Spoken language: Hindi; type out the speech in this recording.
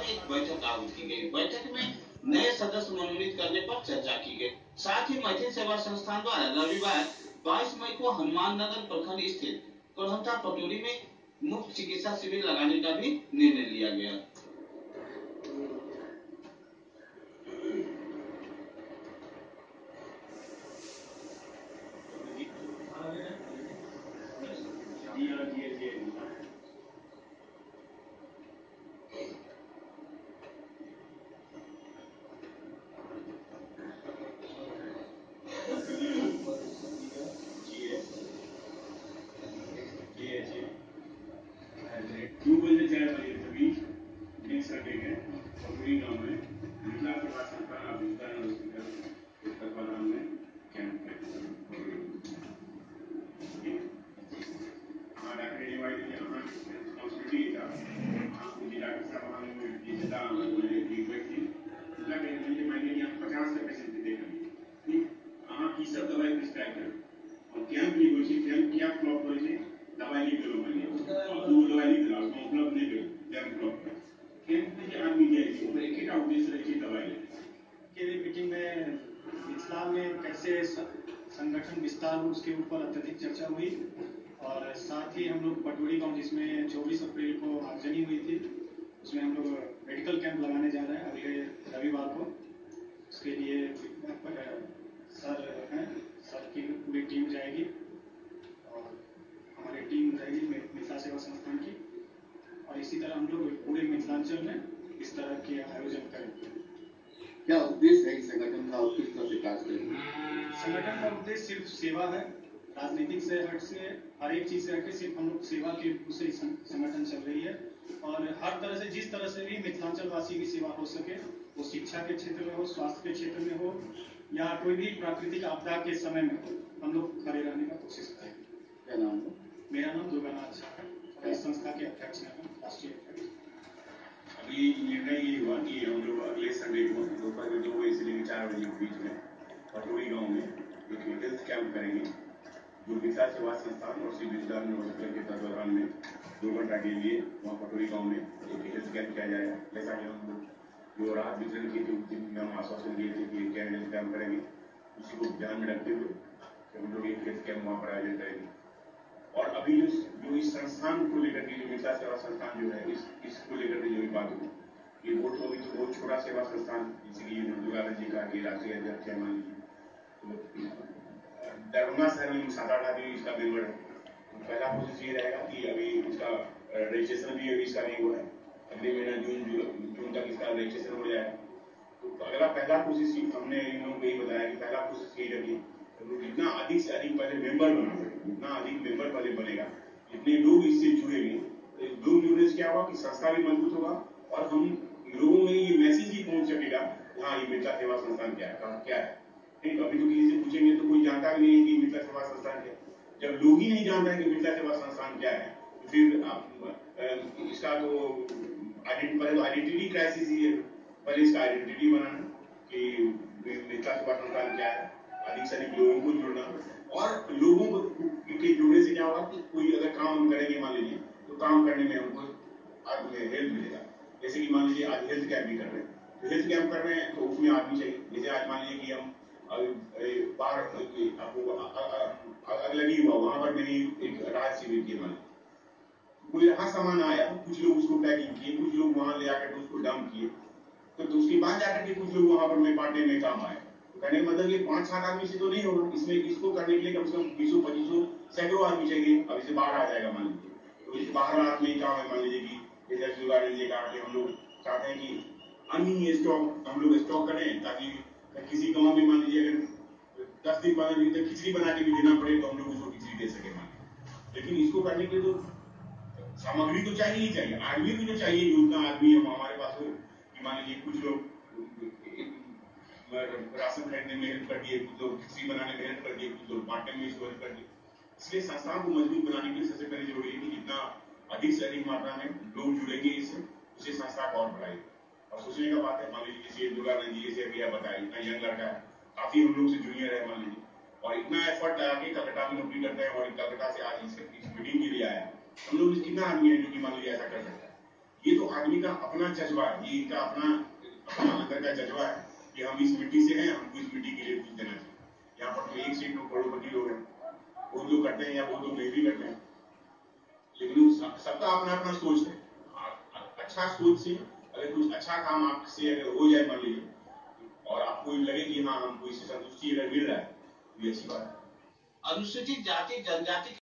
में एक बैठक आहूत की गई। बैठक में नए सदस्य मनोनीत करने पर चर्चा की गई। साथ ही मैथिल सेवा संस्थान द्वारा रविवार 22 मई को हनुमाननगर प्रखंड स्थित कोढ़ंटा पटोरी में मुफ्त चिकित्सा शिविर लगाने का भी निर्णय लिया गया। संगठन विस्तार हो उसके ऊपर अत्यधिक चर्चा हुई और साथ ही हम लोग पटोरी गांव जिसमें 24 अप्रैल को आगजनी हुई थी उसमें हम लोग मेडिकल कैंप लगाने जा रहे हैं अगले रविवार को। उसके लिए सर हैं, सर की पूरी टीम जाएगी और हमारी टीम रहेगी मिथिला सेवा संस्थान की और इसी तरह हम लोग पूरे मिथिलांचल में इस तरह के आयोजन करेंगे। क्या उद्देश्य है इस संगठन का और किस तरह से कार्य करेंगे? संगठन का उद्देश्य सिर्फ सेवा है, राजनीतिक से हट से हर एक चीज से हट के सिर्फ हम लोग सेवा के दूसरे संगठन चल रही है और हर तरह से जिस तरह से भी मिथिलांचल वासी की सेवा हो सके, वो शिक्षा के क्षेत्र में हो, स्वास्थ्य के क्षेत्र में हो या कोई भी प्राकृतिक आपदा के समय में हो, हम लोग खड़े रहने का कोशिश करेंगे। क्या नाम है? मेरा नाम दुर्गानाथ झा है और इस संस्था के अध्यक्ष हैं, राष्ट्रीय अध्यक्ष। अभी निर्णय ये हुआ कि हम लोग अगले संडे को दोपहर में 2 बजे से लेकर 4 बजे के बीच में पटोरी गांव में एक हेल्थ कैंप करेंगे जो मिथिला सेवा संस्थान और सिविल सर्जन हॉस्पिटल के तत्वाधान में 2 घंटा के लिए वहाँ पटोरी गांव में एक हेल्थ कैंप किया जाएगा। जैसा कि हम लोग जो राहत वितरण किए थे उस दिन में हम आश्वासन दिए थे कि क्या हेल्थ कैंप करेंगे, उसी को ध्यान में रखते हुए हम लोग एक हेल्थ कैंप वहाँ पर आयोजन करेंगे। और अभी जो इस संस्थान को लेकर के जो मिथिला सेवा संस्थान जो है इसको लेकर के जो बात हुई ये बहुत अभी तो बहुत छोटा सेवा संस्थान जैसे कि दुर्गानंद जी का कि राष्ट्रीय अध्यक्ष है मान लीजिए दरभंगा शहर में 7-8 आदमी इसका मेंबर है। तो पहला कोशिश ये रहेगा कि अभी इसका रजिस्ट्रेशन भी अभी इसका नहीं हुआ है, अगले महीना जून तक इसका रजिस्ट्रेशन हो जाएगा। तो अगला पहला कोशिश हमने इन लोगों को यही बताया कि पहला कोशिश यही रखिए जितना अधिक से अधिक पहले मेंबर बना सके, जितना अधिक मेंबर पहले बनेगा, जितने लोग इससे जुड़ेंगे, तो लोग जुड़ने से क्या होगा कि संस्था भी मजबूत होगा और हम लोगों में ये मैसेज ही पहुंच सकेगा हाँ ये मिथिला सेवा संस्थान क्या है। नहीं अभी तो किसी से पूछेंगे तो कोई जानता भी नहीं है कि मिथिला सेवा संस्थान क्या है। जब लोग ही नहीं जान रहे हैं कि मिथिला सेवा संस्थान क्या है तो फिर आप इसका तो पहले तो आइडेंटिटी क्राइसिस ही है। पहले इसका आइडेंटिटी बनाना कि मिथिला सेवा संस्थान क्या है, अधिक से अधिक लोगों को जुड़ना और लोगों को के जुड़ने से क्या होगा कि कोई अगर काम हम करेंगे मान लीजिए तो काम करने में हमको हेल्प मिलेगा। जैसे कि मान लीजिए आज हेल्थ कैंप भी कर रहे हैं तो हेल्थ कैंप कर रहे हैं तो उसमें आदमी चाहिए। जैसे आज मान लीजिए कि हम बाहर आपको अगलगी हुआ वहां पर मैंने एक राहत शिविर किए मान कोई राहत सामान आया, कुछ लोग उसको पैकिंग किए, कुछ लोग वहां ले आकर उसको डंप किए, तो उसके बाद जाकर के कुछ लोग वहां पर मैं बांटने में काम आए। तो कहने का मतलब ये 5-7 आदमी से तो नहीं होगा, इसमें इसको करने के लिए कम से कम 20-25 सैकड़ों आदमी चाहिए। अब इसे बाहर आ जाएगा मान लीजिए तो इसे बाहर रात में काम है मान लीजिए कि जैसे जुगाड़ लीजिए कहा हम लोग चाहते हैं कि अन्य स्टॉक हम लोग स्टॉक करें ताकि किसी गांव में मान लीजिए अगर 10 दिन 15 दिन तक खिचड़ी बना के भी देना पड़े तो हम लोग उसको खिचड़ी दे सके मान लीजिए। लेकिन इसको करने के लिए तो सामग्री तो चाहिए ही चाहिए, आदमी भी तो चाहिए कि उतना आदमी हम हमारे पास हो कि मान लीजिए कुछ लोग राशन खरीदने में हेल्प कर दिए, कुछ लोग खिचड़ी बनाने में हेल्प कर दिए, कुछ लोग बांटने में इसको हेल्प कर दिए। इसलिए संस्थान को मजबूत बनाने के लिए सबसे पहले जरूरी है कि जितना अधिक से अधिक मात्रा में लोग जुड़ेंगे इससे उसे संस्था को और बढ़ाएगी। और सोचने का बात है मान लीजिए जैसे दुर्गानंद जी जैसे अभी आप बताया इतना यंग लड़का है, काफी हम लोग से जूनियर है मान लीजिए और इतना एफर्ट लगा के कलकत्ता में नौकरी करते हैं और कलकत्ता से आज इस मीटिंग के लिए आया। हम लोग कितना आदमी है जो कि मान लीजिए ऐसा कर सकता है। ये तो आदमी का अपना जज्बा है, ये इनका अपना अंदर का जज्बा है कि हम इस मिट्टी से हैं, हमको इस मिट्टी के लिए कुछ देना चाहिए। यहाँ पर तो एक से एक लोग करोड़पति लोग हैं, बहुत लोग करते हैं या बहुत लोग नहीं भी करते हैं, लेकिन सबका अपना अपना सोच है। अच्छा सोच से अगर कुछ अच्छा काम आपसे अगर हो जाए, मान लीजिए, और आपको लगे कि हाँ हमको इससे संतुष्टि अगर मिल रहा है, तो ये अच्छी बात है। अनुसूचित जाति जनजाति